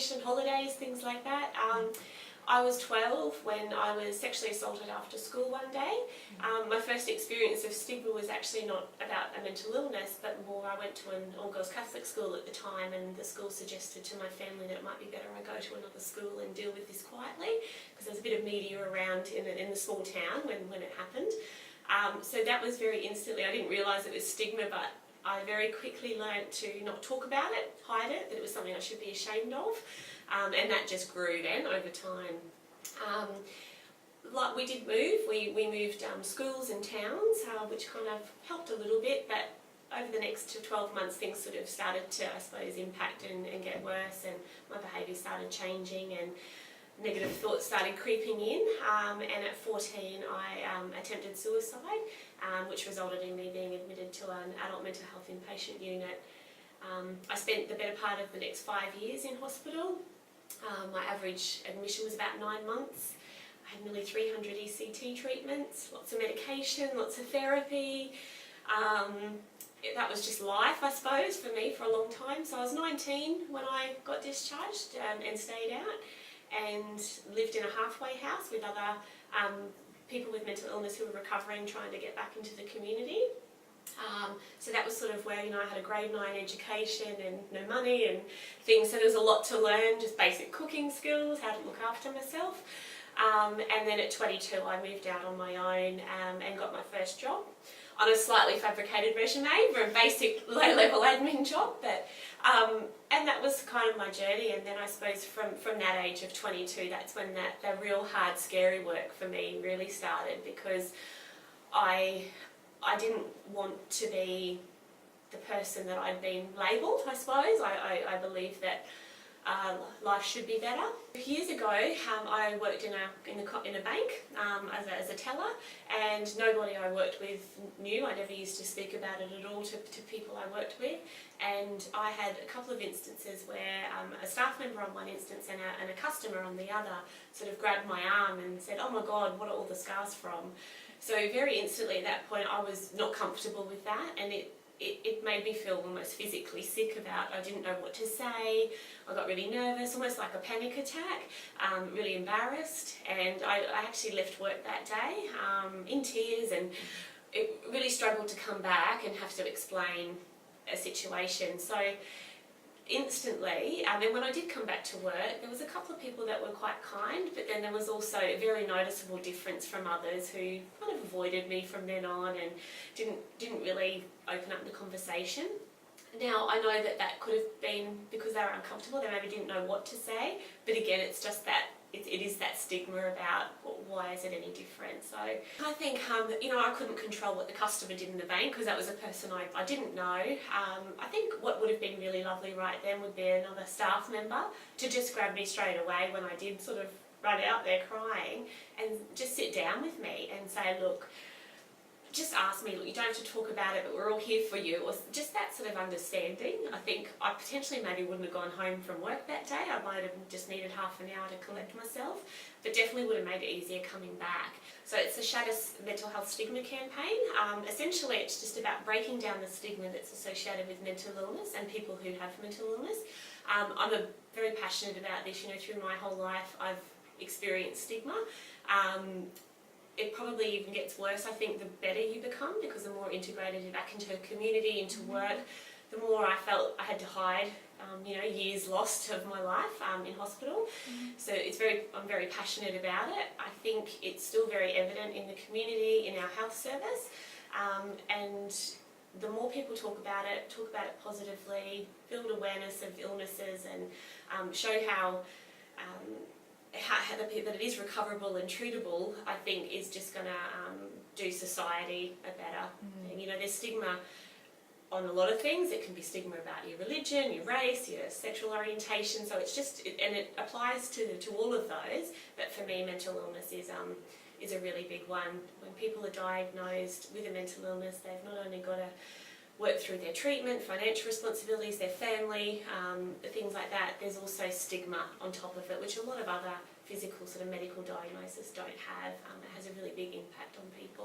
vacation, holidays, things like that. I was 12 when I was sexually assaulted after school one day. My first experience of stigma was actually not about a mental illness, but more I went to an all-girls Catholic school at the time, and the school suggested to my family that it might be better I go to another school and deal with this quietly, because there was a bit of media around in the small town when it happened. So that was very instantly, I didn't realise it was stigma, but I very quickly learnt to not talk about it, hide it, that it was something I should be ashamed of. And that just grew then over time. Like we did move, we moved schools and towns, which kind of helped a little bit, but over the next 12 months things sort of started to, I suppose, impact and get worse, and my behaviour started changing and negative thoughts started creeping in, and at 14 I attempted suicide, which resulted in me being admitted to an adult mental health inpatient unit. I spent the better part of the next 5 years in hospital. My average admission was about 9 months. I had nearly 300 ECT treatments, lots of medication, lots of therapy. That was just life, I suppose, for me for a long time. So I was 19 when I got discharged and stayed out, and lived in a halfway house with other people with mental illness who were recovering, trying to get back into the community. So that was sort of where, I had a grade 9 education and no money and things, so there was a lot to learn, just basic cooking skills, how to look after myself. And then at 22 I moved out on my own and got my first job on a slightly fabricated resume for a basic low-level admin job, but and that was kind of my journey. And then I suppose from that age of 22, that's when the real hard, scary work for me really started, because I didn't want to be the person that I'd been labelled, I suppose. I believe that life should be better. Years ago, I worked in a bank as a teller, and nobody I worked with knew. I never used to speak about it at all to people I worked with. And I had a couple of instances where a staff member on one instance and a customer on the other sort of grabbed my arm and said, "Oh my God, what are all the scars from?" So very instantly at that point I was not comfortable with that, and it made me feel almost physically sick about, I didn't know what to say, I got really nervous, almost like a panic attack, really embarrassed, and I actually left work that day in tears, and it really struggled to come back and have to explain a situation. So instantly, and then when I did come back to work, there was a couple of people that were quite kind, but then there was also a very noticeable difference from others who kind of avoided me from then on and didn't really open up the conversation. Now I know that could have been because they were uncomfortable, they maybe didn't know what to say, but again it's just that it is that stigma about why is it any different. So I think I couldn't control what the customer did in the bank, because that was a person I didn't know. I think what would have been really lovely right then would be another staff member to just grab me straight away when I did sort of run out there crying, and just sit down with me and say, look, just ask me, look, you don't have to talk about it, but we're all here for you, or just that sort of understanding. I think I potentially maybe wouldn't have gone home from work that day. I might have just needed half an hour to collect myself, but definitely would have made it easier coming back. So it's the Shatter mental health stigma campaign. Essentially it's just about breaking down the stigma that's associated with mental illness and people who have mental illness. I'm very passionate about this. Through my whole life I've experienced stigma. It probably even gets worse, I think, the better you become, because the more integrated you're back into a community, into work, the more I felt I had to hide, years lost of my life in hospital. So I'm very passionate about it. I think it's still very evident in the community, in our health service, and the more people talk about it positively, build awareness of illnesses, and show how that it is recoverable and treatable, I think is just going to do society a better thing. There's stigma on a lot of things. It can be stigma about your religion, your race, your sexual orientation, so it's just, and it applies to all of those, but for me mental illness is a really big one. When people are diagnosed with a mental illness, they've not only got to work through their treatment, financial responsibilities, their family, things like that. There's also stigma on top of it, which a lot of other physical sort of medical diagnoses don't have. It has a really big impact on people.